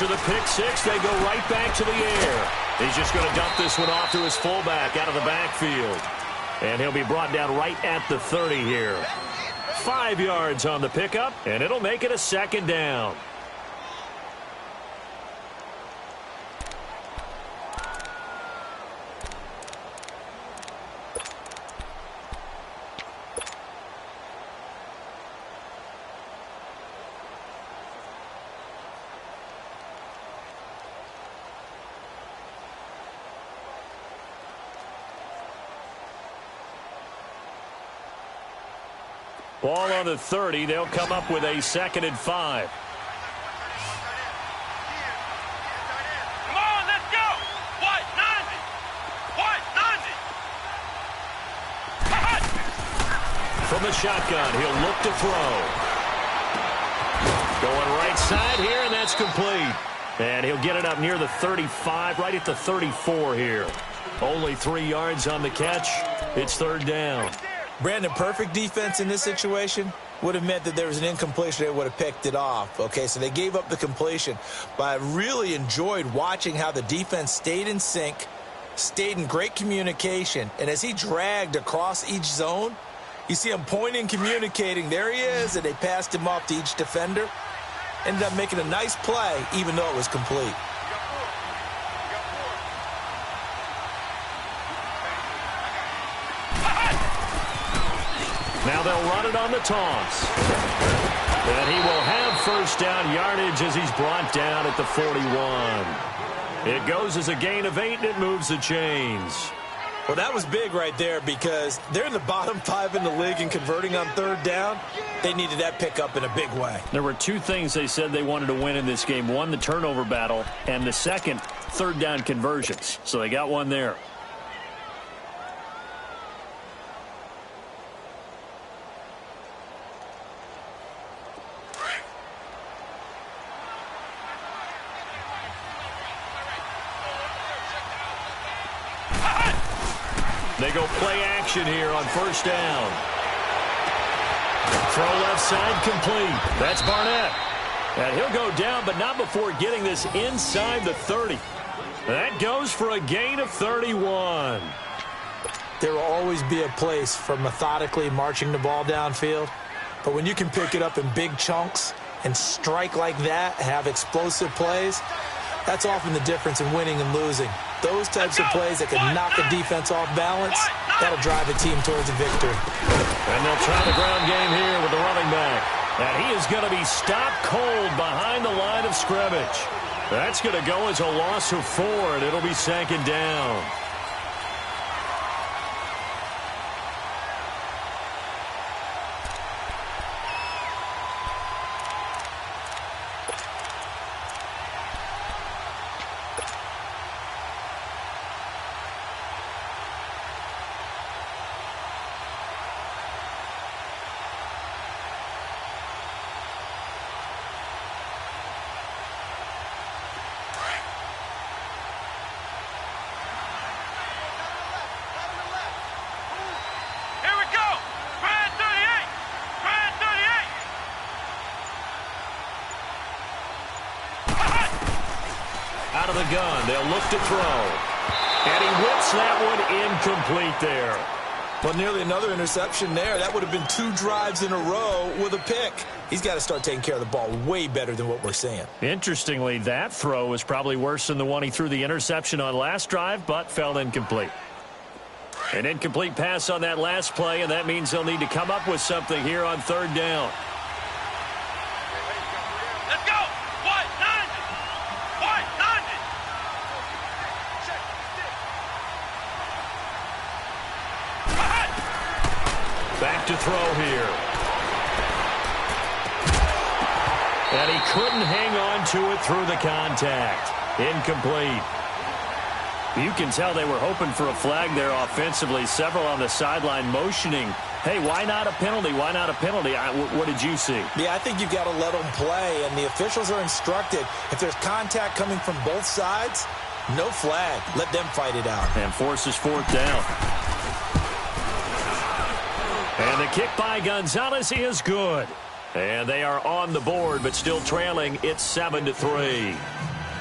After the pick six, they go right back to the air. He's just going to dump this one off to his fullback out of the backfield. And he'll be brought down right at the 30 here. 5 yards on the pickup, and it'll make it a second down. Ball on the 30. They'll come up with a 2nd and 5. Come on, let's go. White, 90. White, 90. From the shotgun, he'll look to throw. Going right side here, and that's complete. And he'll get it up near the 35, right at the 34 here. Only 3 yards on the catch. It's 3rd down. Brandon, perfect defense in this situation would have meant that there was an incompletion. They would have picked it off. Okay, so they gave up the completion. But I really enjoyed watching how the defense stayed in sync, stayed in great communication. And as he dragged across each zone, you see him pointing, communicating. There he is, and they passed him off to each defender. Ended up making a nice play, even though it was complete. Now they'll run it on the toss. And he will have 1st down yardage as he's brought down at the 41. It goes as a gain of 8, and it moves the chains. Well, that was big right there because they're in the bottom 5 in the league and converting on 3rd down. They needed that pickup in a big way. There were 2 things they said they wanted to win in this game. One, the turnover battle, and the second, 3rd down conversions. So they got one there. They go play action here on 1st down. Throw left side complete. That's Barnett. And he'll go down, but not before getting this inside the 30. That goes for a gain of 31. There will always be a place for methodically marching the ball downfield. But when you can pick it up in big chunks and strike like that, have explosive plays, that's often the difference in winning and losing. Those types of plays that can knock a defense off balance, that'll drive a team towards a victory. And they'll try the ground game here with the running back. And he is going to be stopped cold behind the line of scrimmage. That's going to go as a loss of 4, and it'll be 2nd down. Out of the gun, they'll look to throw. And he whips that one incomplete there. But nearly another interception there. That would have been 2 drives in a row with a pick. He's got to start taking care of the ball way better than what we're seeing. Interestingly, that throw was probably worse than the one he threw the interception on last drive, but fell incomplete. An incomplete pass on that last play, and that means they'll need to come up with something here on 3rd down. Let's go. White, 90. White, 90. Back to throw here. And he couldn't hang on to it through the contact. Incomplete. You can tell they were hoping for a flag there offensively. Several on the sideline motioning, hey, why not a penalty? Why not a penalty? What did you see? Yeah, I think you've got to let them play, and the officials are instructed. If there's contact coming from both sides, no flag. Let them fight it out. And forces 4th down. And the kick by Gonzalez is good. And they are on the board, but still trailing. It's 7-3.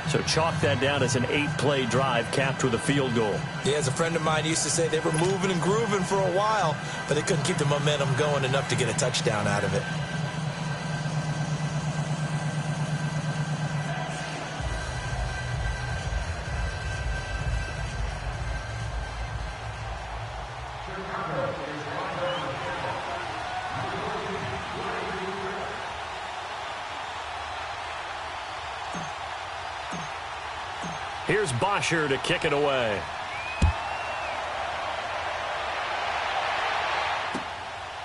So chalk that down as an 8-play drive capped with a field goal. Yeah, as a friend of mine used to say, they were moving and grooving for a while, but they couldn't keep the momentum going enough to get a touchdown out of it. Here's Bosher to kick it away.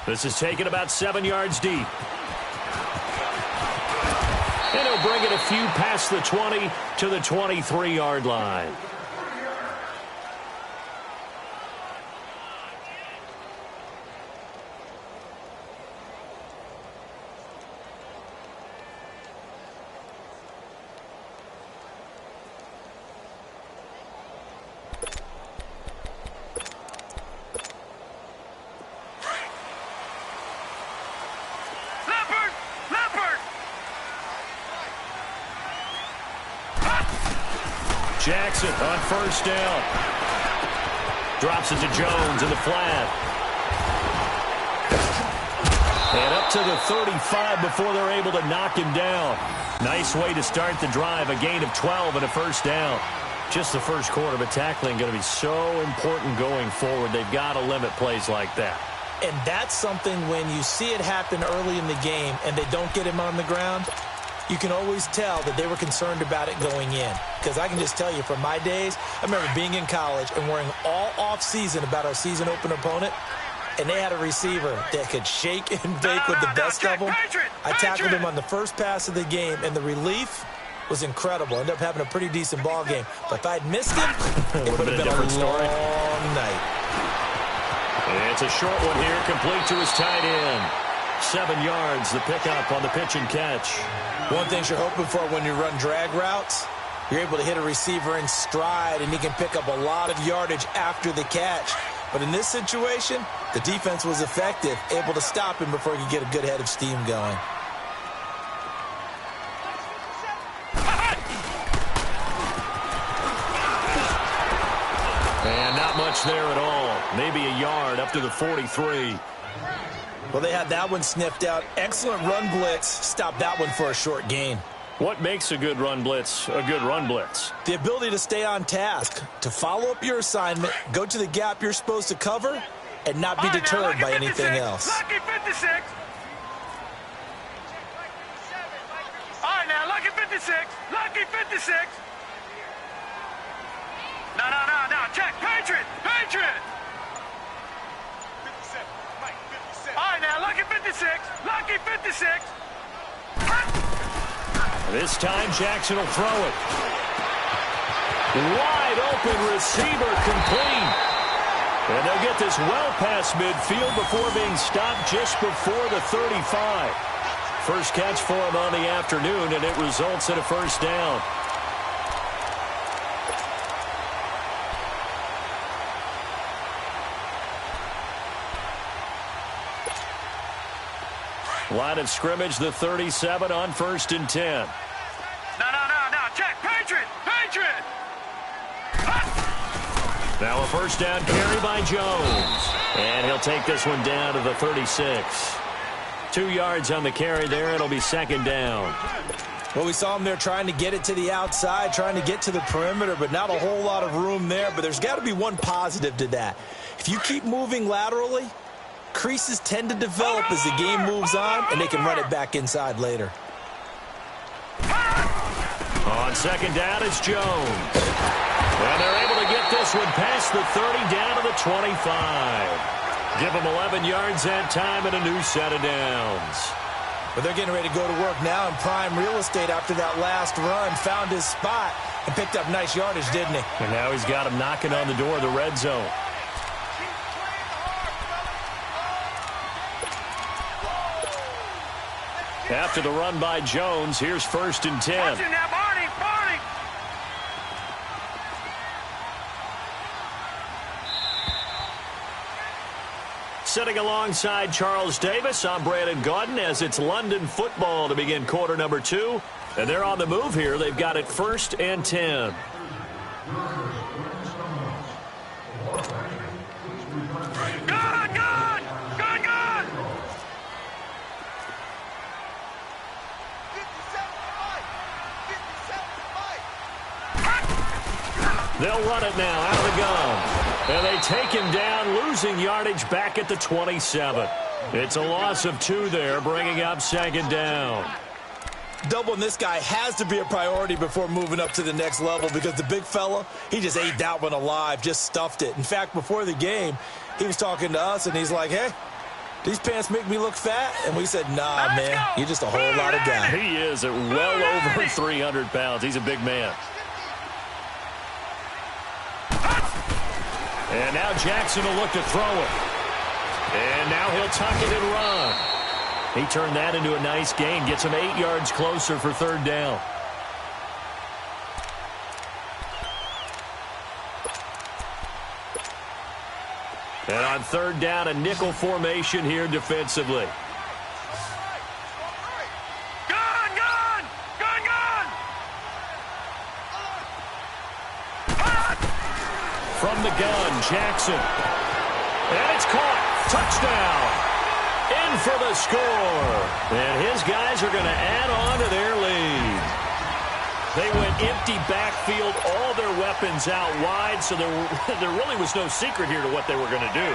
This is taken about 7 yards deep. And he'll bring it a few past the 20 to the 23-yard line. Jackson on first down. Drops it to Jones in the flat. And up to the 35 before they're able to knock him down. Nice way to start the drive. A gain of 12 and a first down. Just the first quarter, but tackling going to be so important going forward. They've got to limit plays like that. And that's something when you see it happen early in the game and they don't get him on the ground, you can always tell that they were concerned about it going in. Because I can just tell you from my days, I remember being in college and worrying all off-season about our season opener opponent, and they had a receiver that could shake and bake with the best of them. I tackled him on the first pass of the game, and the relief was incredible. Ended up having a pretty decent ball game. But if I'd missed him, it would have been a different story. Long night. And it's a short one here, complete to his tight end. 7 yards, the pickup on the pitch and catch. One thing you're hoping for when you run drag routes, you're able to hit a receiver in stride, and he can pick up a lot of yardage after the catch. But in this situation, the defense was effective, able to stop him before he could get a good head of steam going. And not much there at all. Maybe a yard up to the 43. Well, they had that one sniffed out. Excellent run blitz. Stopped that one for a short gain. What makes a good run blitz a good run blitz? The ability to stay on task, to follow up your assignment, go to the gap you're supposed to cover, and not be deterred by anything else. Lucky 56. All right, now, lucky 56. Lucky 56. No. Check. Patriot. All right, now, lucky 56. Lucky 56. This time, Jackson will throw it. Wide open receiver complete. And they'll get this well past midfield before being stopped just before the 35. First catch for him on the afternoon, and it results in a first down. Line of scrimmage, the 37 on 1st and 10. No. Check. Patriot. Now a first down carry by Jones. And he'll take this one down to the 36. 2 yards on the carry there. It'll be second down. Well, we saw him there trying to get it to the outside, trying to get to the perimeter, but not a whole lot of room there. But there's got to be one positive to that. If you keep moving laterally, creases tend to develop as the game moves on, and they can run it back inside later. On second down, it's Jones. And they're able to get this one past the 30 down to the 25. Give them 11 yards that time and a new set of downs. But they're getting ready to go to work now in prime real estate after that last run. Found his spot and picked up nice yardage, didn't he? And now he's got him knocking on the door of the red zone. After the run by Jones, here's 1st and 10. Watch it now, Barney. sitting alongside Charles Davis. I'm Brandon Gaudin as it's London football to begin quarter number 2. And they're on the move here. They've got it 1st and 10. They'll run it now out of the gun. And they take him down, losing yardage back at the 27. It's a loss of 2 there, bringing up 2nd down. Doubling this guy has to be a priority before moving up to the next level because the big fella, he just ate that one alive, just stuffed it. In fact, before the game, he was talking to us, and he's like, hey, these pants make me look fat? And we said, nah, man, you're just a whole lot of guy. He is at well over 300 pounds. He's a big man. And now Jackson will look to throw it. And now he'll tuck it and run. He turned that into a nice gain. Gets him 8 yards closer for 3rd down. And on 3rd down, a nickel formation here defensively. From the gun, Jackson. And it's caught. Touchdown. In for the score. And his guys are going to add on to their lead. They went empty backfield, all their weapons out wide, so there really was no secret here to what they were going to do.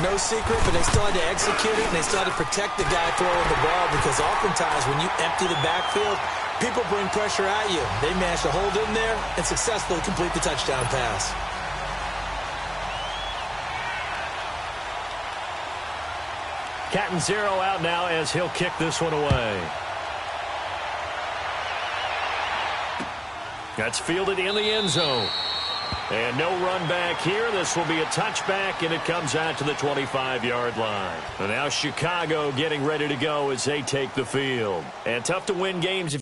No secret, but they still had to execute it, and they still had to protect the guy throwing the ball because oftentimes when you empty the backfield, people bring pressure at you. They managed to hold in there and successfully complete the touchdown pass. Cat and 0 out now as he'll kick this one away. That's fielded in the end zone. And no run back here. This will be a touchback, and it comes out to the 25-yard line. And now Chicago getting ready to go as they take the field. And tough to win games if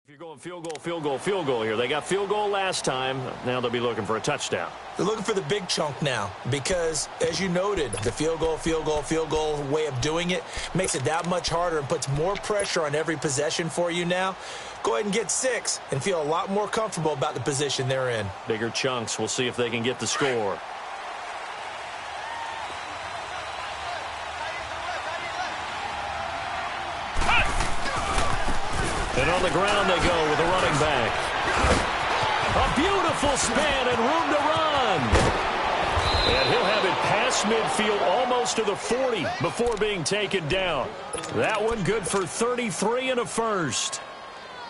you're going field goal here. They got field goal last time. Now they'll be looking for a touchdown. They're looking for the big chunk now because, as you noted, the field goal way of doing it makes it that much harder and puts more pressure on every possession for you now. Go ahead and get 6 and feel a lot more comfortable about the position they're in. Bigger chunks. We'll see if they can get the score. And on the ground they go with a running back. A beautiful span and room to run. And he'll have it past midfield almost to the 40 before being taken down. That one good for 33 and a first.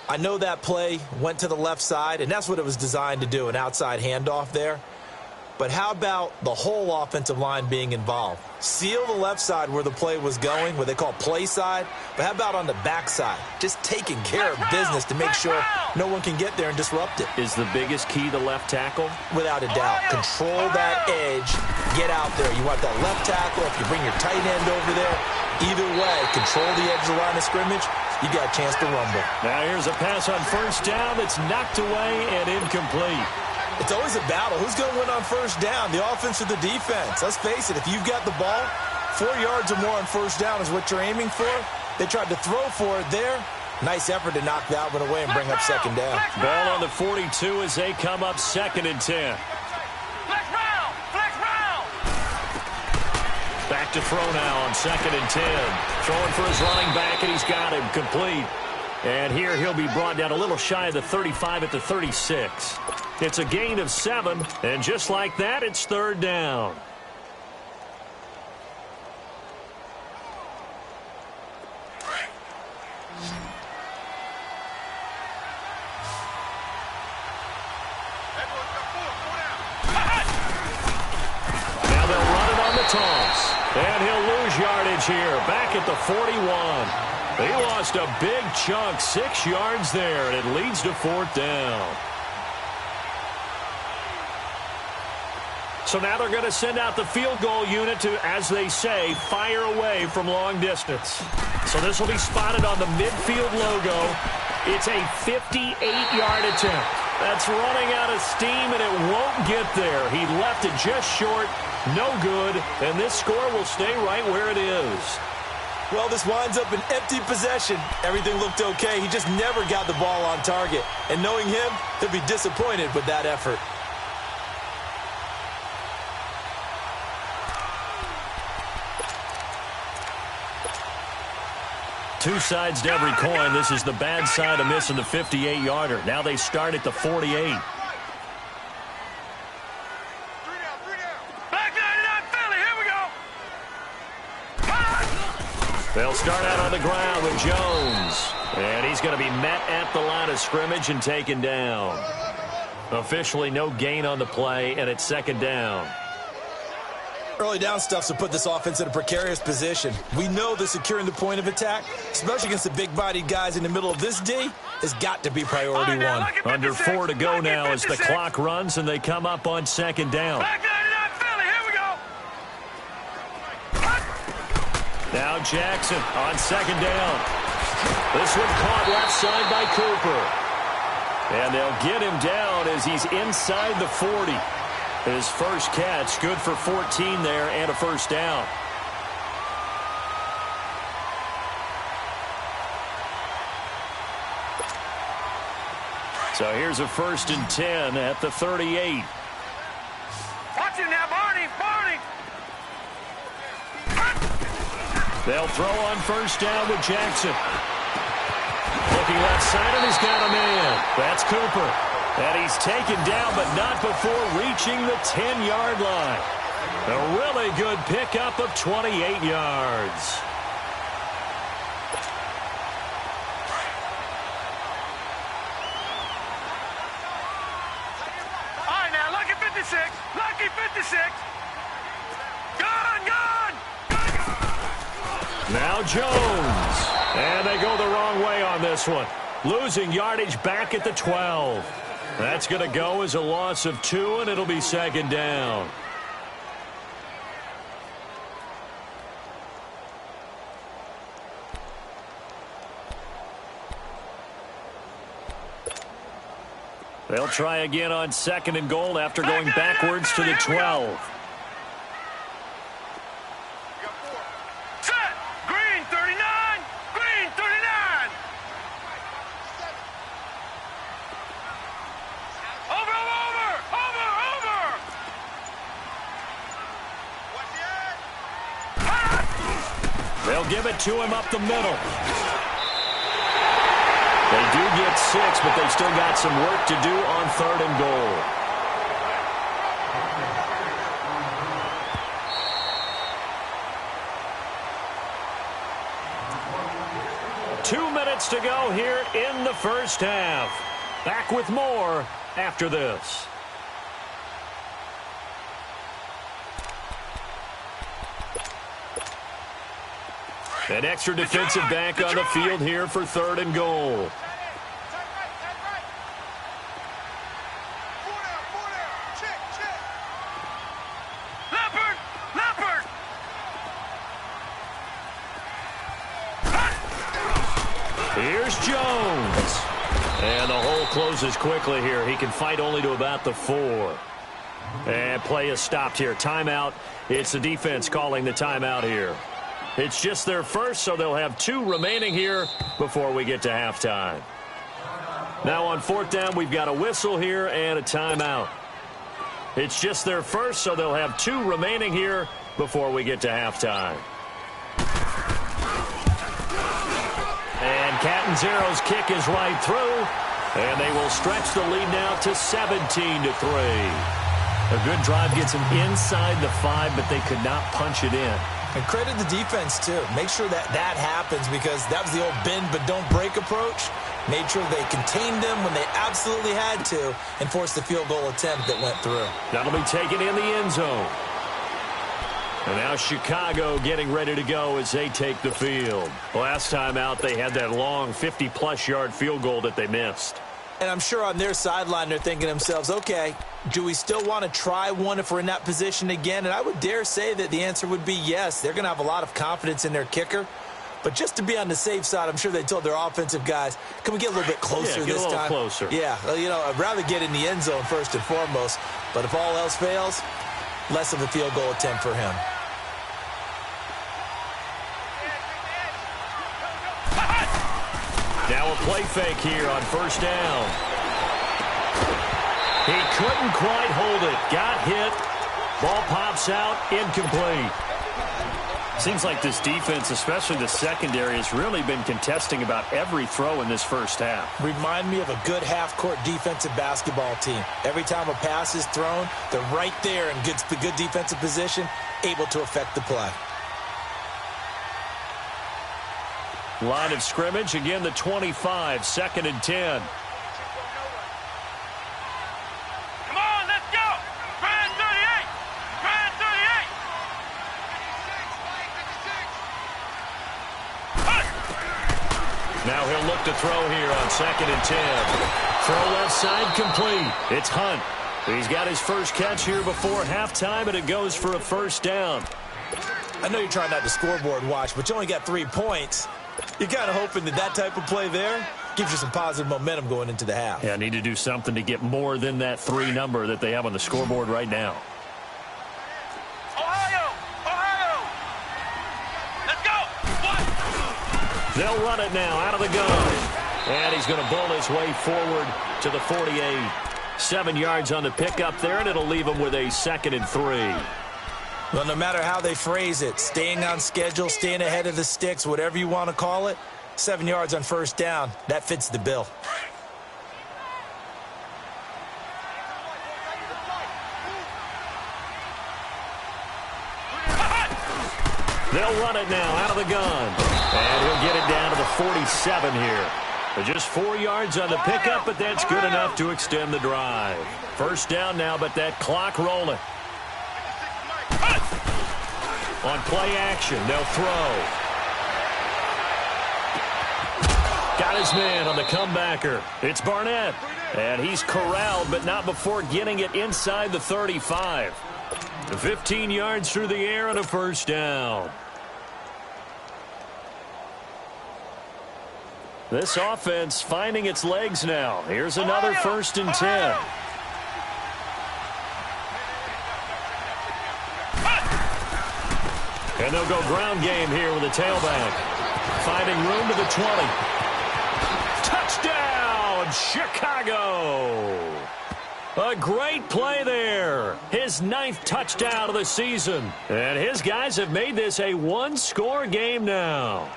I know that play went to the left side, and that's what it was designed to do, an outside handoff there. But how about the whole offensive line being involved? Seal the left side where the play was going, what they call play side. But how about on the back side? Just taking care of business to make sure no one can get there and disrupt it. Is the biggest key the left tackle? Without a doubt. Control that edge. Get out there. You want that left tackle. If you bring your tight end over there, either way, control the edge of the line of scrimmage. You got a chance to rumble. Now here's a pass on 1st down that's knocked away and incomplete. It's always a battle. Who's going to win on first down, the offense or the defense? Let's face it, if you've got the ball, 4 yards or more on first down is what you're aiming for. They tried to throw for it there. Nice effort to knock that one away and bring up second down. Ball on the 42 as they come up 2nd and 10. Flex round! Flex round! Back to throw now on 2nd and 10. Throwing for his running back, and he's got him complete. And here he'll be brought down a little shy of the 35 at the 36. It's a gain of 7, and just like that, it's 3rd down. Now they'll run it on the toss. And he'll lose yardage here, back at the 41. He lost a big chunk, 6 yards there, and it leads to 4th down. So now they're going to send out the field goal unit to, as they say, fire away from long distance. So this will be spotted on the midfield logo. It's a 58-yard attempt. That's running out of steam, and it won't get there. He left it just short, no good, and this score will stay right where it is. Well, this winds up an empty possession. Everything looked okay. He just never got the ball on target. And knowing him, he'll be disappointed with that effort. Two sides to every coin. This is the bad side of missing the 58-yarder. Now they start at the 48. Back 99 Philly, here we go! They'll start out on the ground with Jones. And he's going to be met at the line of scrimmage and taken down. Officially no gain on the play, and it's 2nd down. Early down stuffs will put this offense in a precarious position. We know that securing the point of attack, especially against the big-bodied guys in the middle of this D, has got to be priority one. Under 4 to go now as the clock runs, and they come up on 2nd down. Back 99 Philly, here we go! Now Jackson on 2nd down. This one caught left side by Cooper. And they'll get him down as he's inside the 40. His first catch, good for 14 there and a 1st down. So here's a 1st and 10 at the 38. Watch him now, Barney! Barney! They'll throw on 1st down with Jackson. Looking left side, and he's got a man. That's Cooper. And he's taken down, but not before reaching the 10-yard line. A really good pickup of 28 yards. All right, now, lucky 56! Lucky 56! Gone! Now Jones. And they go the wrong way on this one. Losing yardage back at the 12. That's going to go as a loss of 2, and it'll be 2nd down. They'll try again on 2nd and goal after going backwards to the 12. They'll give it to him up the middle. They do get 6, but they've still got some work to do on 3rd and goal. Two minutes to go here in the first half. Back with more after this. An extra defensive back on the field here for 3rd and goal. Here's Jones. And And the hole closes quickly here. He can fight only to about the 4. And play is stopped here. Timeout. It's the defense calling the timeout here. It's just their first, so they'll have 2 remaining here before we get to halftime. Now on 4th down, we've got a whistle here and a timeout. It's just their first, so they'll have 2 remaining here before we get to halftime. And Catanzero's kick is right through, and they will stretch the lead now to 17-3. A good drive gets them inside the 5, but they could not punch it in. And credit the defense, too. Make sure that happens, because that was the old bend but don't break approach. Made sure they contained them when they absolutely had to and forced the field goal attempt that went through. That'll be taken in the end zone. And now Chicago getting ready to go as they take the field. Last time out, they had that long 50-plus yard field goal that they missed. And I'm sure on their sideline they're thinking to themselves, okay, do we still want to try one if we're in that position again? And I would dare say that the answer would be yes. They're going to have a lot of confidence in their kicker. But just to be on the safe side, I'm sure they told their offensive guys, can we get a little bit closer this time? Get a little closer. Yeah, you know, I'd rather get in the end zone first and foremost. But if all else fails, less of a field goal attempt for him. Now a play fake here on 1st down. He couldn't quite hold it. Got hit. Ball pops out. Incomplete. Seems like this defense, especially the secondary, has really been contesting about every throw in this first half. Remind me of a good half-court defensive basketball team. Every time a pass is thrown, they're right there in good defensive position, able to affect the play. Line of scrimmage, again the 25, 2nd and 10. Come on, let's go! Try 38! Try 38! Now he'll look to throw here on 2nd and 10. Throw left side complete. It's Hunt. He's got his first catch here before halftime, and it goes for a 1st down. I know you're trying not to scoreboard watch, but you only got 3 points. You're kind of hoping that type of play there gives you some positive momentum going into the half. Yeah, need to do something to get more than that 3 number that they have on the scoreboard right now. Ohio! Ohio! Let's go! One! They'll run it now out of the gun. And he's going to bowl his way forward to the 48. 7 yards on the pickup there, and it'll leave him with a 2nd and 3. Well, no matter how they phrase it, staying on schedule, staying ahead of the sticks, whatever you want to call it, 7 yards on 1st down, that fits the bill. They'll run it now out of the gun. And he'll get it down to the 47 here. Just 4 yards on the pickup, but that's good enough to extend the drive. 1st down now, but that clock rolling. On play action, they'll throw. Got his man on the comebacker. It's Barnett. And he's corralled, but not before getting it inside the 35. 15 yards through the air and a 1st down. This offense finding its legs now. Here's another 1st and 10. And they'll go ground game here with a tailback. Finding room to the 20. Touchdown, Chicago! A great play there. His 9th touchdown of the season. And his guys have made this a 1-score game now.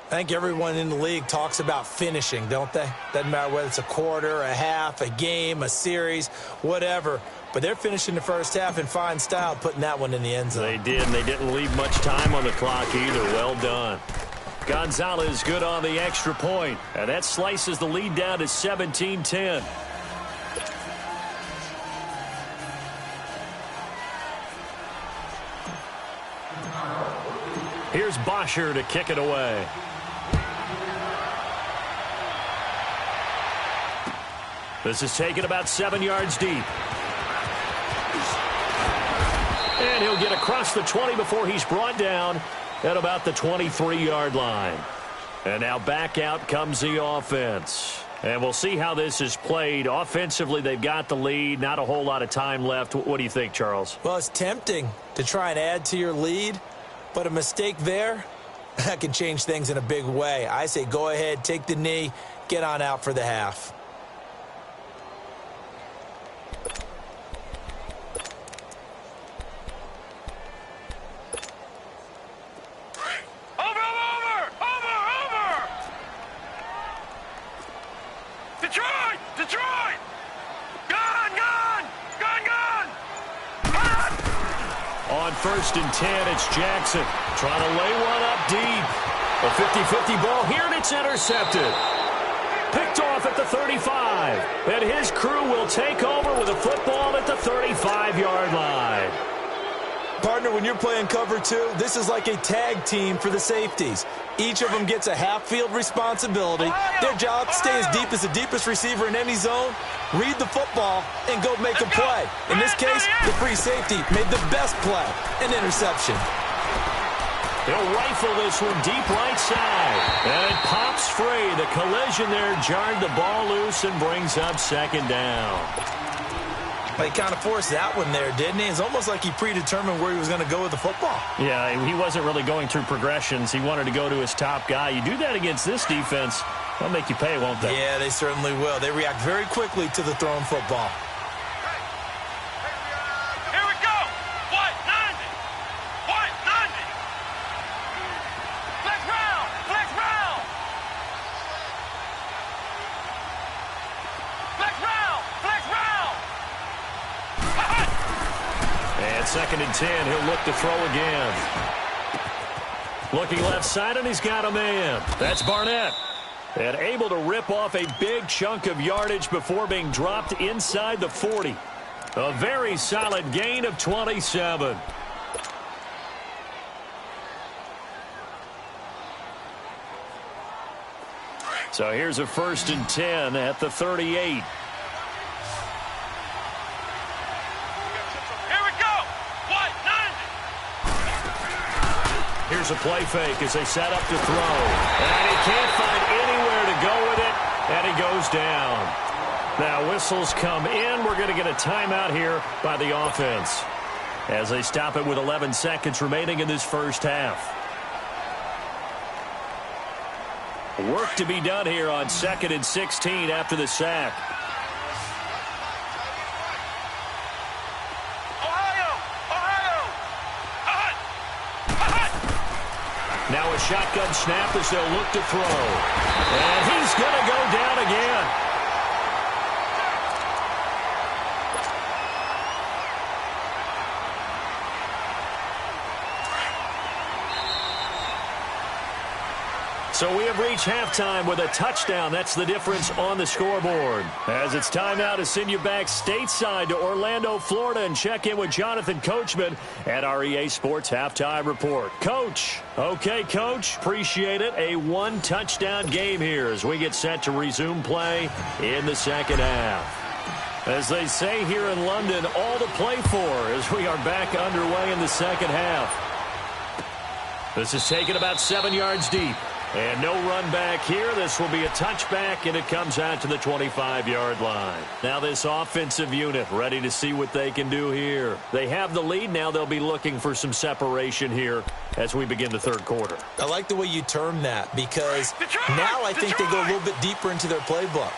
I think everyone in the league talks about finishing, don't they? Doesn't matter whether it's a quarter, a half, a game, a series, whatever. But they're finishing the first half in fine style, putting that one in the end zone. They did, and they didn't leave much time on the clock either. Well done. Gonzalez good on the extra point. And that slices the lead down to 17-10. Here's Bosher to kick it away. This is taken about 7 yards deep. And he'll get across the 20 before he's brought down at about the 23-yard line. And now back out comes the offense. And we'll see how this is played. Offensively, they've got the lead. Not a whole lot of time left. What do you think, Charles? Well, it's tempting to try and add to your lead, but a mistake there, that can change things in a big way. I say go ahead, take the knee, get on out for the half. Detroit! Gone! On 1st and 10, it's Jackson trying to lay one up deep. A 50-50 ball here, and it's intercepted. Picked off at the 35. And his crew will take over with a football at the 35-yard line. Partner, when you're playing cover 2, this is like a tag team for the safeties. Each of them gets a half-field responsibility. Their job, stay as deep as the deepest receiver in any zone, read the football, and go make a play. In this case, the free safety made the best play, an interception. He'll rifle this one deep right side. And it pops free. The collision there jarred the ball loose and brings up 2nd down. He kind of forced that one there, didn't he? It's almost like he predetermined where he was going to go with the football. Yeah, he wasn't really going through progressions. He wanted to go to his top guy. You do that against this defense, they'll make you pay, won't they? Yeah, they certainly will. They react very quickly to the thrown football. Here we go! White 90! White 90! Flex round! Flex round! Flex round! Flex round! And 2nd and 10, he'll look to throw again. Looking left side, and he's got a man. That's Barnett. And able to rip off a big chunk of yardage before being dropped inside the 40. A very solid gain of 27. So here's a 1st and 10 at the 38. Here's a play fake as they set up to throw. And he can't find anywhere to go with it, and he goes down. Now whistles come in. We're going to get a timeout here by the offense as they stop it with 11 seconds remaining in this first half. Work to be done here on 2nd and 16 after the sack. Now a shotgun snap as they'll look to throw. And he's going to go down again. So we have reached halftime with a touchdown. That's the difference on the scoreboard. As it's time now to send you back stateside to Orlando, Florida, and check in with Jonathan Coachman at our EA Sports Halftime Report. Coach. Okay, Coach. Appreciate it. A one-touchdown game here as we get set to resume play in the second half. As they say here in London, all to play for as we are back underway in the second half. This is taken about 7 yards deep. And no run back here. This will be a touchback, and it comes out to the 25-yard line. Now this offensive unit ready to see what they can do here. They have the lead. Now they'll be looking for some separation here as we begin the third quarter. I like the way you term that because now I think they go a little bit deeper into their playbook.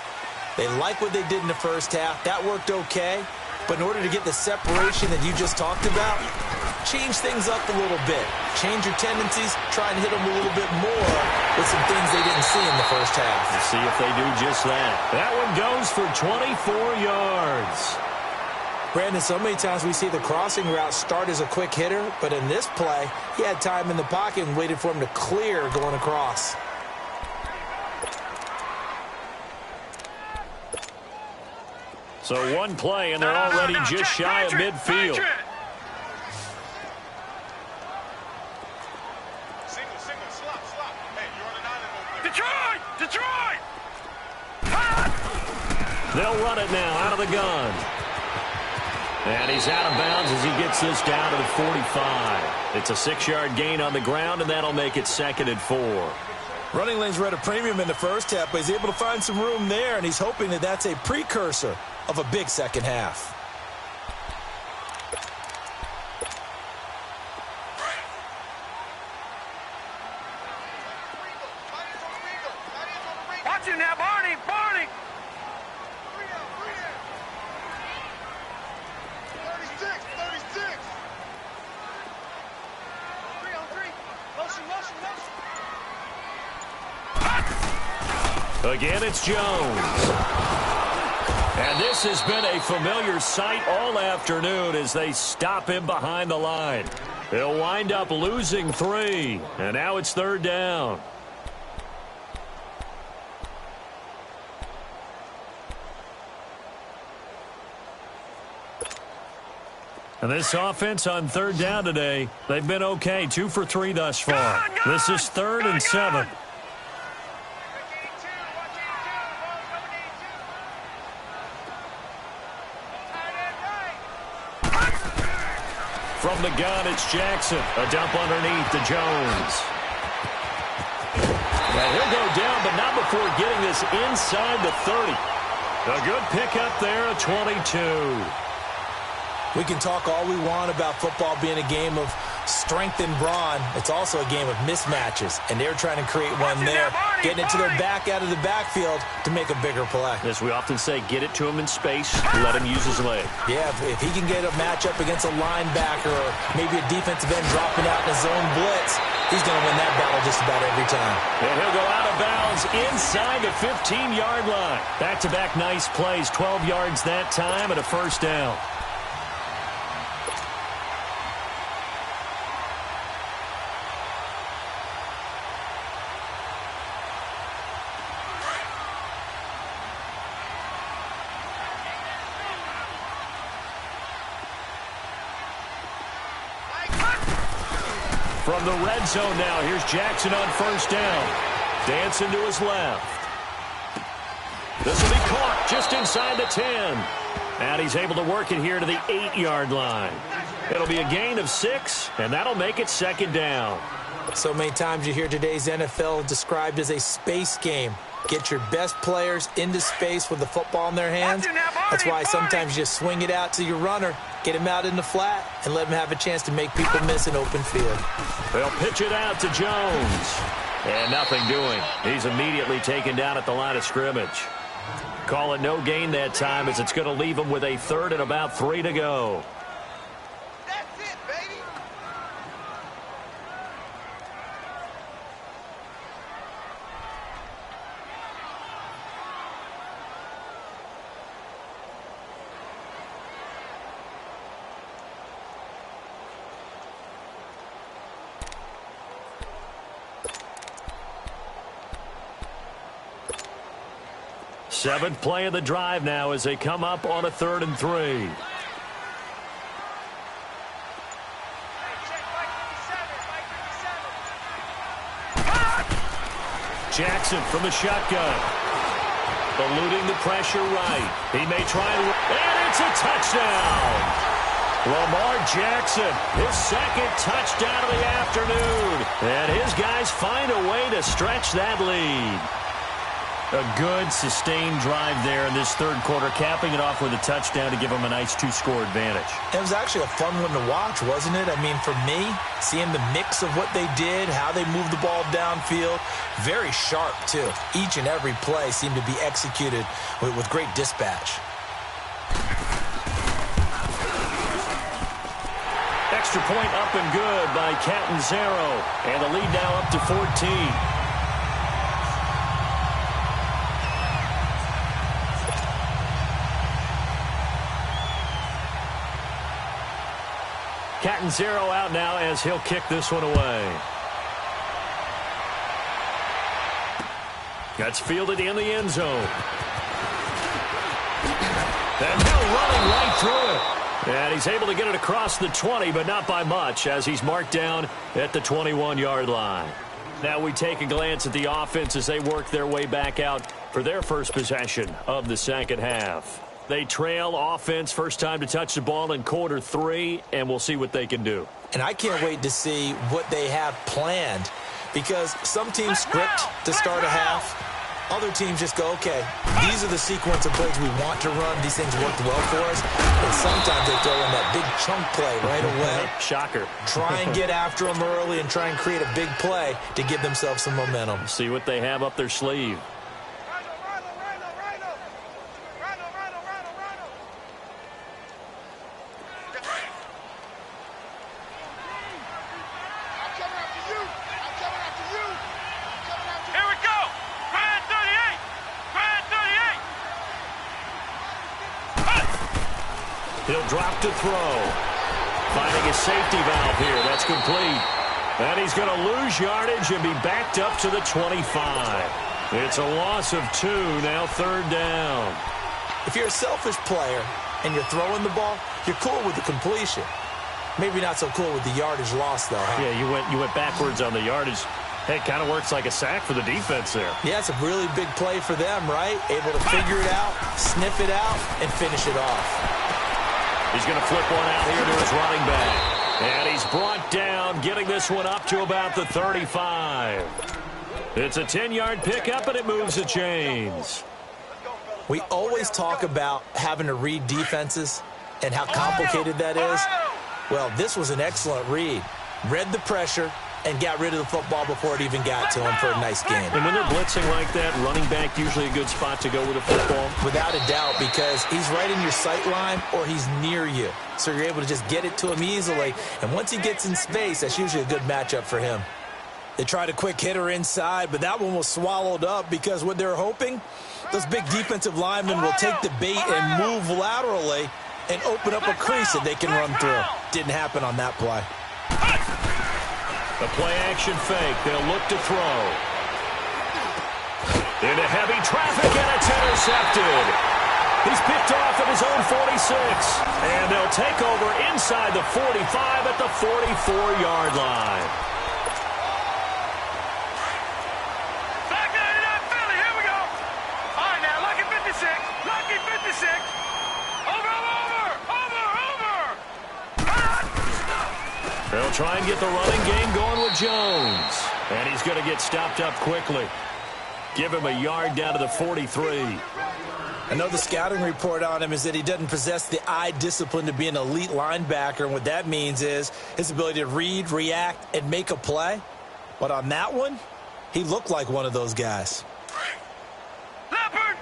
They like what they did in the first half. That worked okay. But in order to get the separation that you just talked about, change things up a little bit. Change your tendencies. Try and hit them a little bit more with some things they didn't see in the first half. Let's see if they do just that. That one goes for 24 yards. Brandon, so many times we see the crossing route start as a quick hitter, but in this play, he had time in the pocket and waited for him to clear going across. So one play, and they're already just shy of midfield. Detroit! They'll run it now out of the gun. And he's out of bounds as he gets this down to the 45. It's a 6-yard gain on the ground, and that'll make it 2nd and 4. Running lanes were at a premium in the first half, but he's able to find some room there, and he's hoping that that's a precursor of a big second half. Watch him now, Barney! Barney! 36! 36! 3-on-3. Motion, motion, motion. Again, it's Jones. And this has been a familiar sight all afternoon as they stop him behind the line. He'll wind up losing 3, and now it's 3rd down. And this offense on 3rd down today, they've been okay, 2 for 3 thus far. This is 3rd and 7. From the gun, it's Jackson. A dump underneath to Jones. And he'll go down, but not before getting this inside the 30. A good pickup there at 22. We can talk all we want about football being a game of strength and brawn. It's also a game of mismatches, and they're trying to create one there, getting it to their back out of the backfield to make a bigger play. As we often say, get it to him in space, let him use his leg. Yeah, if he can get a matchup against a linebacker or maybe a defensive end dropping out in a zone blitz, he's going to win that battle just about every time. And he'll go out of bounds inside the 15-yard line. Back-to-back nice plays, 12 yards that time and a 1st down. From the red zone now, here's Jackson on 1st down. Dancing to his left. This will be caught just inside the 10. And he's able to work it here to the 8-yard line. It'll be a gain of 6, and that'll make it 2nd down. So many times you hear today's NFL described as a space game. Get your best players into space with the football in their hands. That's why sometimes you just swing it out to your runner, get him out in the flat, and let him have a chance to make people miss an open field. They'll pitch it out to Jones. And nothing doing. He's immediately taken down at the line of scrimmage. Call it no gain that time as it's going to leave him with a 3rd and about 3 to go. That's it, baby! Seventh play of the drive now as they come up on a 3rd and 3. Jackson from the shotgun. Eluding the pressure right. He may try and it's a touchdown. Lamar Jackson, his 2nd touchdown of the afternoon. And his guys find a way to stretch that lead. A good, sustained drive there in this 3rd quarter, capping it off with a touchdown to give them a nice 2-score advantage. It was actually a fun one to watch, wasn't it? I mean, for me, seeing the mix of what they did, how they moved the ball downfield, very sharp, too. Each and every play seemed to be executed with great dispatch. Extra point up and good by Catanzaro, and the lead now up to 14. Catanzaro out now as he'll kick this one away. That's fielded in the end zone. And now running right through it. And he's able to get it across the 20, but not by much as he's marked down at the 21-yard line. Now we take a glance at the offense as they work their way back out for their first possession of the 2nd half. They trail offense, first time to touch the ball in quarter 3, and we'll see what they can do. And I can't wait to see what they have planned because some teams script to start a half. Other teams just go, okay, these are the sequence of plays we want to run. These things worked well for us. And sometimes they throw in that big chunk play right away. Shocker. Try and get after them early and try and create a big play to give themselves some momentum. See what they have up their sleeve. He'll drop to throw. Finding a safety valve here. That's complete. And he's going to lose yardage and be backed up to the 25. It's a loss of 2, now 3rd down. If you're a selfish player and you're throwing the ball, you're cool with the completion. Maybe not so cool with the yardage loss, though, huh? Yeah, you went backwards on the yardage. Hey, it kind of works like a sack for the defense there. Yeah, it's a really big play for them, right? Able to figure it out, sniff it out, and finish it off. He's going to flip one out here to his running back. And he's brought down, getting this one up to about the 35. It's a 10-yard pickup, and it moves the chains. We always talk about having to read defenses and how complicated that is. Well, this was an excellent read. Read the pressure and got rid of the football before it even got to him for a nice game. And when they're blitzing like that, running back usually a good spot to go with a football? Without a doubt, because he's right in your sight line or he's near you. So you're able to just get it to him easily. And once he gets in space, that's usually a good matchup for him. They tried a quick hitter inside, but that one was swallowed up because what they're hoping, those big defensive linemen will take the bait and move laterally and open up a crease that they can run through. Didn't happen on that play. The play-action fake. They'll look to throw. Into heavy traffic, and it's intercepted. He's picked off at his own 46. And they'll take over inside the 45 at the 44-yard line. Back there in that Philly. Here we go. All right, now, lucky 56. Lucky 56. Over. They'll try and get the running game going with Jones. And he's going to get stopped up quickly. Give him a yard down to the 43. I know the scouting report on him is that he doesn't possess the eye discipline to be an elite linebacker. And what that means is his ability to read, react, and make a play. But on that one, he looked like one of those guys. Leopard!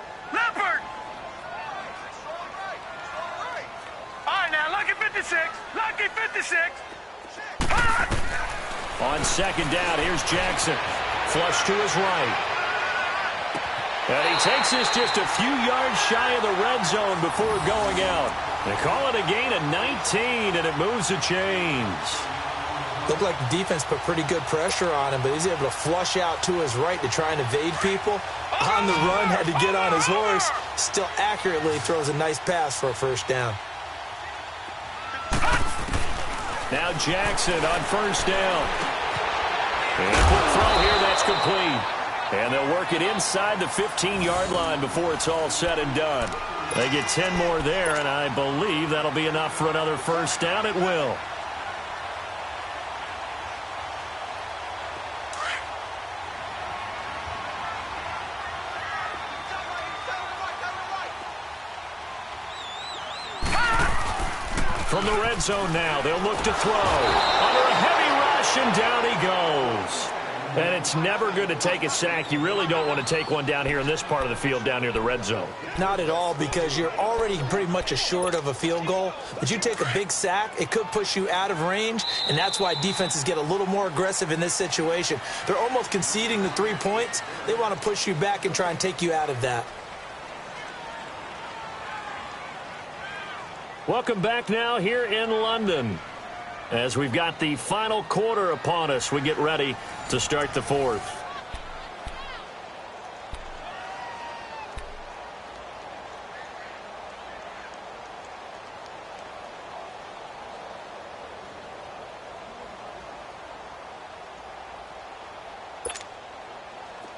All right, now, lucky 56. Lucky 56. On second down, here's Jackson. Flush to his right. And he takes this just a few yards shy of the red zone before going out. They call it a gain of 19, and it moves the chains. Looked like the defense put pretty good pressure on him, but he's able to flush out to his right to try and evade people. On the run, had to get on his horse. Still accurately throws a nice pass for a first down. Now Jackson on first down. And a quick throw here, that's complete. And they'll work it inside the 15-yard line before it's all said and done. They get 10 more there, and I believe that'll be enough for another first down. It will. From the red zone now, they'll look to throw. Under a heavy rush, and down he goes. And it's never good to take a sack. You really don't want to take one down here in this part of the field, down near the red zone. Not at all, because you're already pretty much assured of a field goal. But you take a big sack, it could push you out of range, and that's why defenses get a little more aggressive in this situation. They're almost conceding the 3 points. They want to push you back and try and take you out of that. Welcome back now here in London. As we've got the final quarter upon us, we get ready to start the fourth.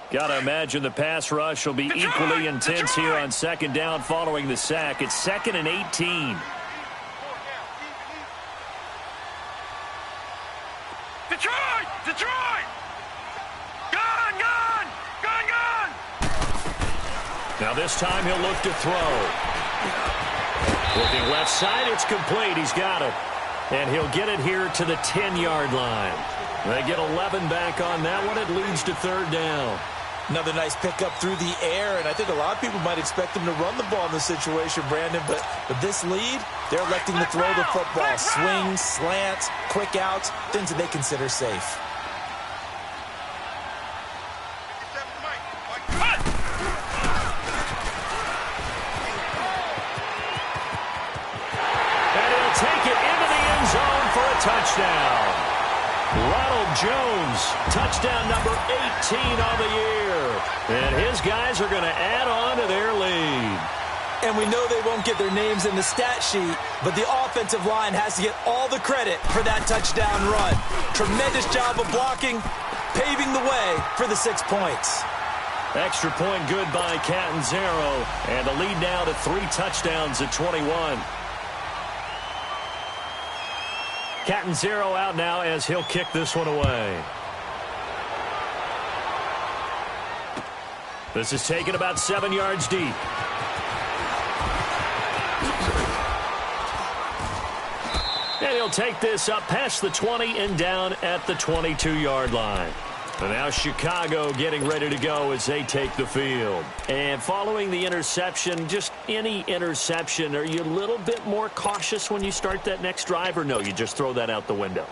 Got to imagine the pass rush will be equally intense here on second down following the sack. It's 2nd and 18. Detroit! Now this time he'll look to throw. Looking left side, it's complete. He's got it. And he'll get it here to the 10-yard line. They get 11 back on that one. It leads to third down. Another nice pickup through the air, and I think a lot of people might expect him to run the ball in this situation, Brandon, but with this lead, they're electing to throw the football. Swings, slants, quick outs, things that they consider safe. And he'll take it into the end zone for a touchdown. Ronald Jones, touchdown number 18 on the year. And his guys are going to add on to their lead. And we know they won't get their names in the stat sheet, but the offensive line has to get all the credit for that touchdown run. Tremendous job of blocking, paving the way for the 6 points. Extra point good by Catanzaro. And the lead now to 3 touchdowns at 21. Catanzaro out now as he'll kick this one away. This is taken about 7 yards deep. And he'll take this up past the 20 and down at the 22-yard line. And now Chicago getting ready to go as they take the field. And following the interception, just any interception, are you a little bit more cautious when you start that next drive, or no, you just throw that out the window?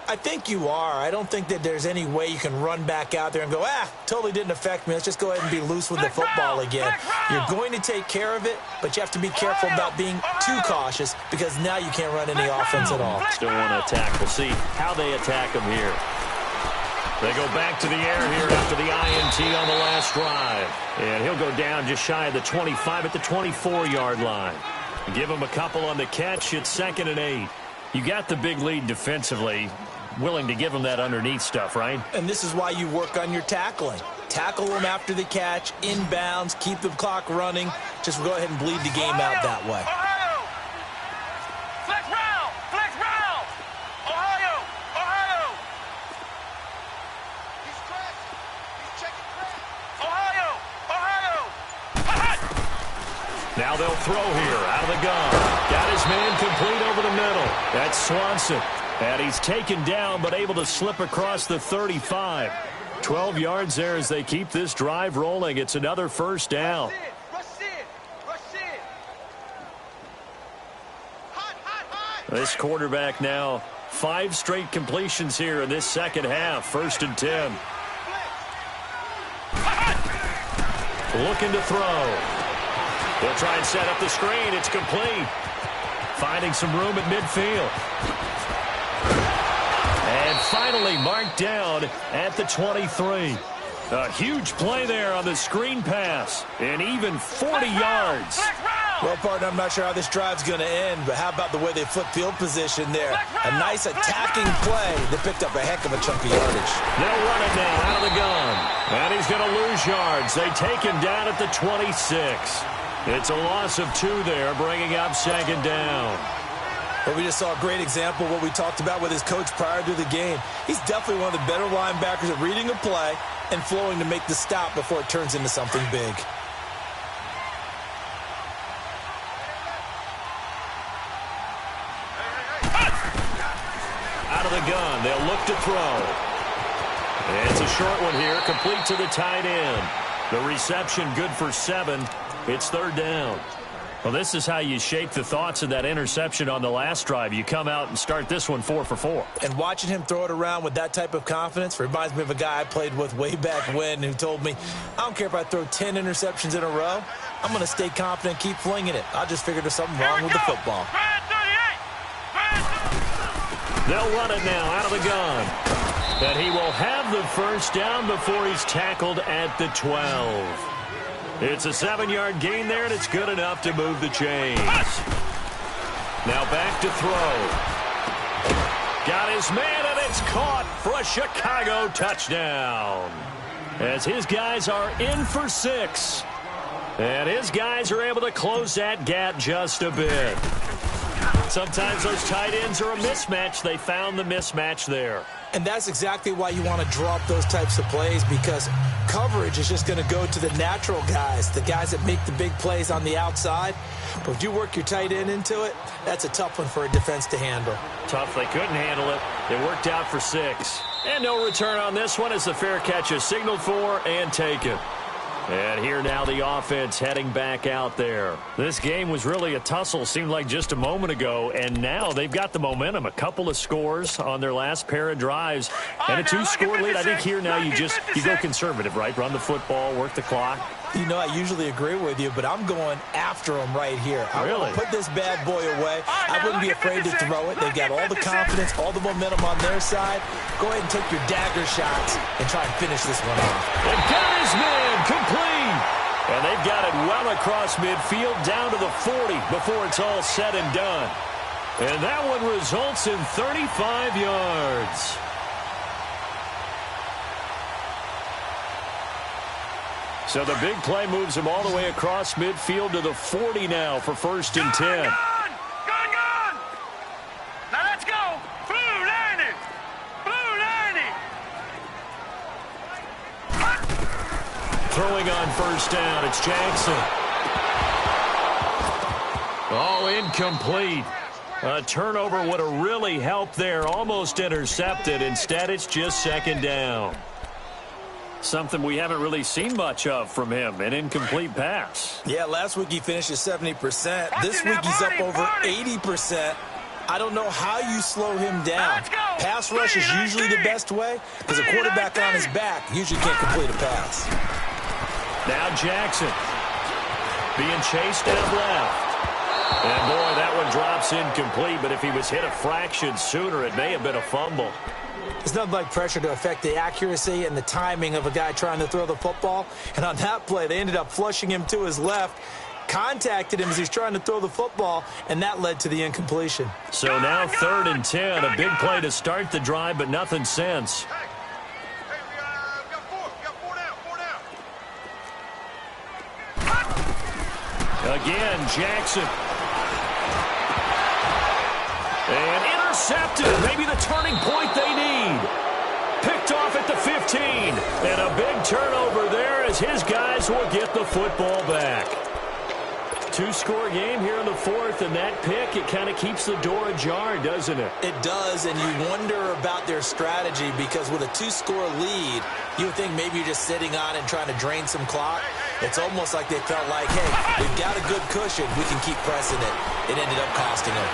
I think you are. I don't think that there's any way you can run back out there and go, totally didn't affect me. Let's just go ahead and be loose with the football again. You're going to take care of it, but you have to be careful about being too cautious because now you can't run any offense at all. Still want to attack. We'll see how they attack them here. They go back to the air here after the INT on the last drive. And he'll go down just shy of the 25 at the 24-yard line. Give him a couple on the catch. It's 2nd and 8. You got the big lead defensively. Willing to give him that underneath stuff, right? And this is why you work on your tackling. Tackle them after the catch, inbounds, keep the clock running. Just go ahead and bleed the game out that way. Flex round! Flex round! Ohio! Ohio! He's crashed. He's checking crash. Ohio! Ohio! Now they'll throw here out of the gun. Got his man complete over the middle. That's Swanson. And he's taken down but able to slip across the 35. 12 yards there as they keep this drive rolling. It's another first down. This quarterback now 5 straight completions here in this second half. 1st and 10. Looking to throw. They'll try and set up the screen. It's complete. Finding some room at midfield. And finally marked down at the 23. A huge play there on the screen pass. And even 40 yards. Well, partner, I'm not sure how this drive's going to end, but how about the way they flip field position there? A nice attacking play that picked up a heck of a chunk of yardage. They'll run it now out of the gun. And he's going to lose yards. They take him down at the 26. It's a loss of 2 there, bringing up 2nd down. Well, we just saw a great example of what we talked about with his coach prior to the game. He's definitely one of the better linebackers at reading a play and flowing to make the stop before it turns into something big. Out of the gun, they'll look to throw. And it's a short one here, complete to the tight end. The reception good for 7. It's 3rd down. Well, this is how you shape the thoughts of that interception on the last drive. You come out and start this one 4 for 4. And watching him throw it around with that type of confidence reminds me of a guy I played with way back when who told me, I don't care if I throw 10 interceptions in a row. I'm going to stay confident, keep flinging it. I just figured there's something wrong with the football. They'll run it now out of the gun. And he will have the first down before he's tackled at the 12. It's a 7-yard gain there, and it's good enough to move the chains. Now back to throw. Got his man, and it's caught for a Chicago touchdown. As his guys are in for 6. And his guys are able to close that gap just a bit. Sometimes those tight ends are a mismatch. They found the mismatch there. And that's exactly why you want to draw up those types of plays, because coverage is just going to go to the natural guys, the guys that make the big plays on the outside. But if you work your tight end into it, that's a tough one for a defense to handle. Tough. They couldn't handle it. It worked out for 6. And no return on this one as the fair catch is signaled for and taken. And here now the offense heading back out there. This game was really a tussle, seemed like just a moment ago, and now they've got the momentum. A couple of scores on their last pair of drives, and a 2-score lead. I think here now you go conservative, right? Run the football, work the clock. You know, I usually agree with you, but I'm going after them right here. I really want to put this bad boy away. I wouldn't be afraid to throw it. They've got all the confidence, all the momentum on their side. Go ahead and take your dagger shots and try and finish this one off. And got his man complete. And they've got it well across midfield down to the 40 before it's all said and done. And that one results in 35 yards. So the big play moves him all the way across midfield to the 40 now for 1st and 10. Gone! Now let's go! Blue landing! Throwing on 1st down, it's Jackson. Oh, incomplete. A turnover would have really helped there. Almost intercepted. Instead, it's just 2nd down. Something we haven't really seen much of from him, an incomplete pass. Yeah, last week he finished at 70%. This week he's up over 80%. I don't know how you slow him down. Pass rush is usually the best way because a quarterback on his back usually can't complete a pass. Now Jackson being chased out left. And boy, that one drops incomplete, but if he was hit a fraction sooner, it may have been a fumble. It's nothing like pressure to affect the accuracy and the timing of a guy trying to throw the football. And on that play, they ended up flushing him to his left, contacted him as he's trying to throw the football, and that led to the incompletion. So now 3rd and 10, a big play to start the drive, but nothing since. We got 4 down. Again, Jackson. And intercepted. Maybe the turning point they need. Picked off at the 15. And a big turnover there as his guys will get the football back. 2-score game here in the 4th, and that pick, it kind of keeps the door ajar, doesn't it? It does, and you wonder about their strategy because with a 2-score lead, you would think maybe you're just sitting on and trying to drain some clock. It's almost like they felt like, hey, we've got a good cushion. We can keep pressing it. It ended up costing them.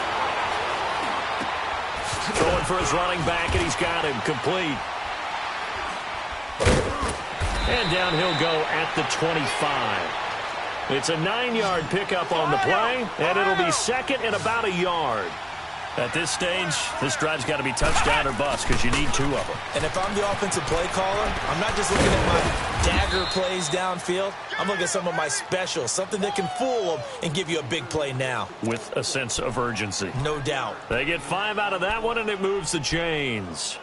Throwing for his running back, and he's got him complete. And down he'll go at the 25. It's a 9-yard pickup on the play, and it'll be 2nd and about a yard. At this stage, this drive's got to be touchdown or bust because you need 2 of them. And if I'm the offensive play caller, I'm not just looking at my dagger plays downfield. I'm looking at some of my specials, something that can fool them and give you a big play now. With a sense of urgency. No doubt. They get 5 out of that one, and it moves the chains.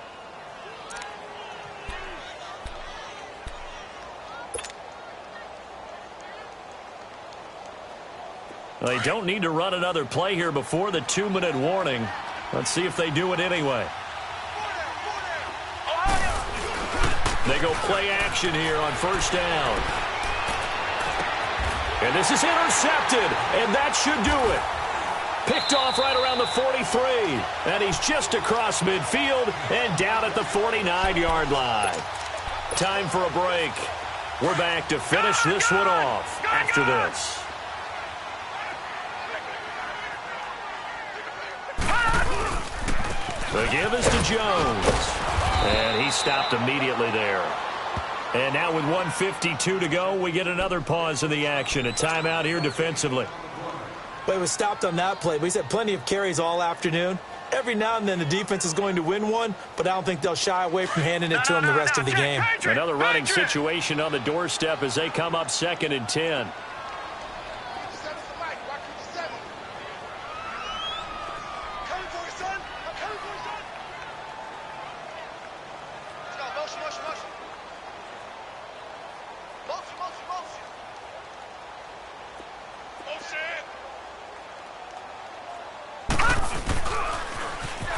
They don't need to run another play here before the 2-minute warning. Let's see if they do it anyway. They go play action here on 1st down. And this is intercepted, and that should do it. Picked off right around the 43, and he's just across midfield and down at the 49-yard line. Time for a break. We're back to finish this one off after this. The give is to Jones. And he stopped immediately there. And now with 1:52 to go, we get another pause in the action. A timeout here defensively. Well, he was stopped on that play, but he's had plenty of carries all afternoon. Every now and then the defense is going to win one, but I don't think they'll shy away from handing it to him the rest of the game. Another running situation on the doorstep as they come up 2nd and 10.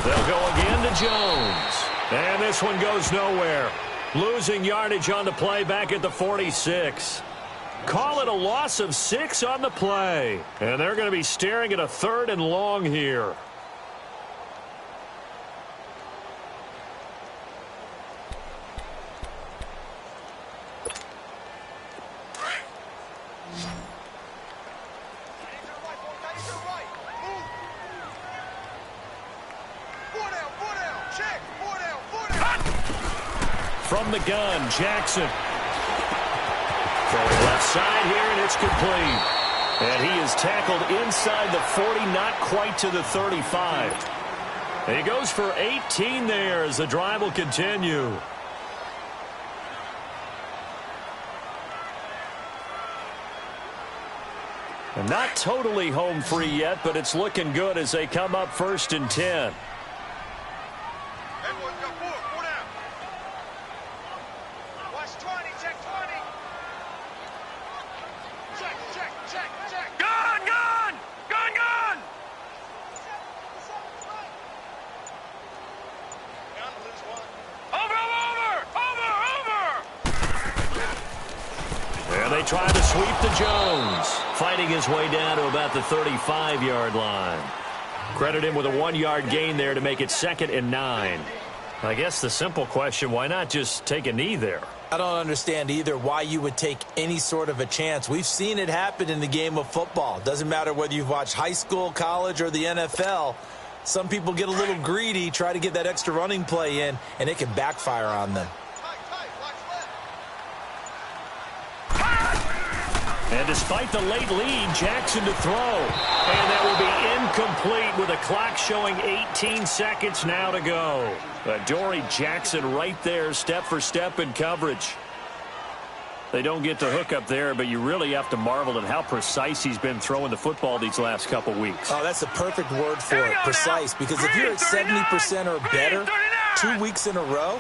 They'll go again to Jones. And this one goes nowhere. Losing yardage on the play back at the 46. Call it a loss of 6 on the play. And they're going to be staring at a 3rd and long here. From the gun, Jackson. Throwing left side here, and it's complete. And he is tackled inside the 40, not quite to the 35. And he goes for 18 there as the drive will continue. And not totally home free yet, but it's looking good as they come up 1st and 10. They try to sweep to Jones, fighting his way down to about the 35-yard line. Credit him with a 1-yard gain there to make it 2nd and 9. I guess the simple question, why not just take a knee there? I don't understand either why you would take any sort of a chance. We've seen it happen in the game of football. Doesn't matter whether you've watched high school, college, or the NFL. Some people get a little greedy, try to get that extra running play in, and it can backfire on them. And despite the late lead, Jackson to throw. And that will be incomplete with a clock showing 18 seconds now to go. Adoree Jackson right there, step for step in coverage. They don't get the hook up there, but you really have to marvel at how precise he's been throwing the football these last couple weeks. Oh, that's the perfect word for it, precise. Because if you're at 70% or better 2 weeks in a row,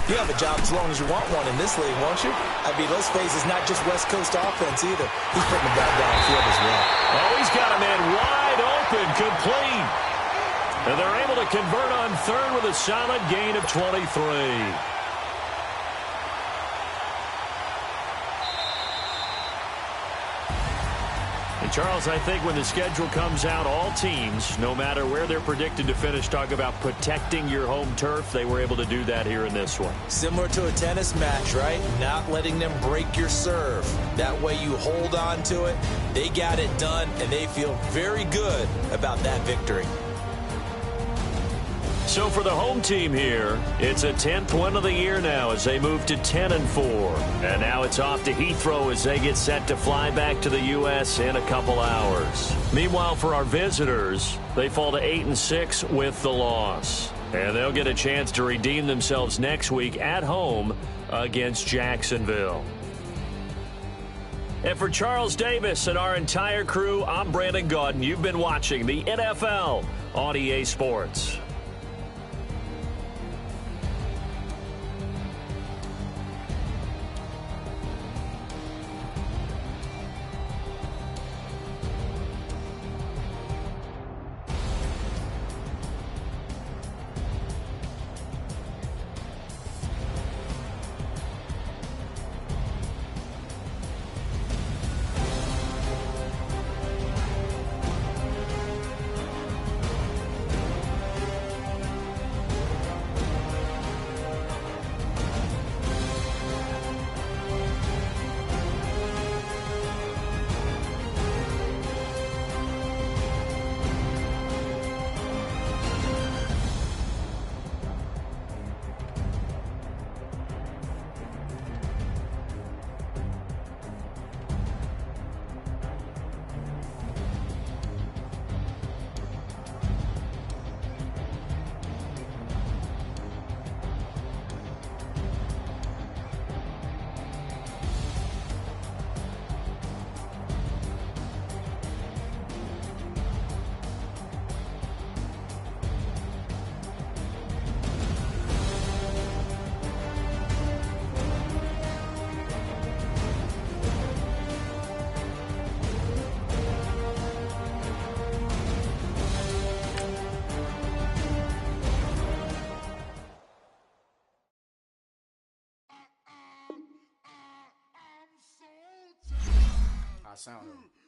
you have a job as long as you want one in this league, won't you? I mean, let's face it, it's not just West Coast offense either. He's putting the ball downfield as well. Oh, he's got a man wide open, complete. And they're able to convert on 3rd with a solid gain of 23. And Charles, I think when the schedule comes out, all teams, no matter where they're predicted to finish, talk about protecting your home turf. They were able to do that here in this one. Similar to a tennis match, right? Not letting them break your serve. That way you hold on to it. They got it done, and they feel very good about that victory. So for the home team here, it's a 10th win of the year now as they move to 10-4. And now it's off to Heathrow as they get set to fly back to the U.S. in a couple hours. Meanwhile, for our visitors, they fall to 8-6 with the loss. And they'll get a chance to redeem themselves next week at home against Jacksonville. And for Charles Davis and our entire crew, I'm Brandon Gaudin. You've been watching the NFL on EA Sports. I sound him.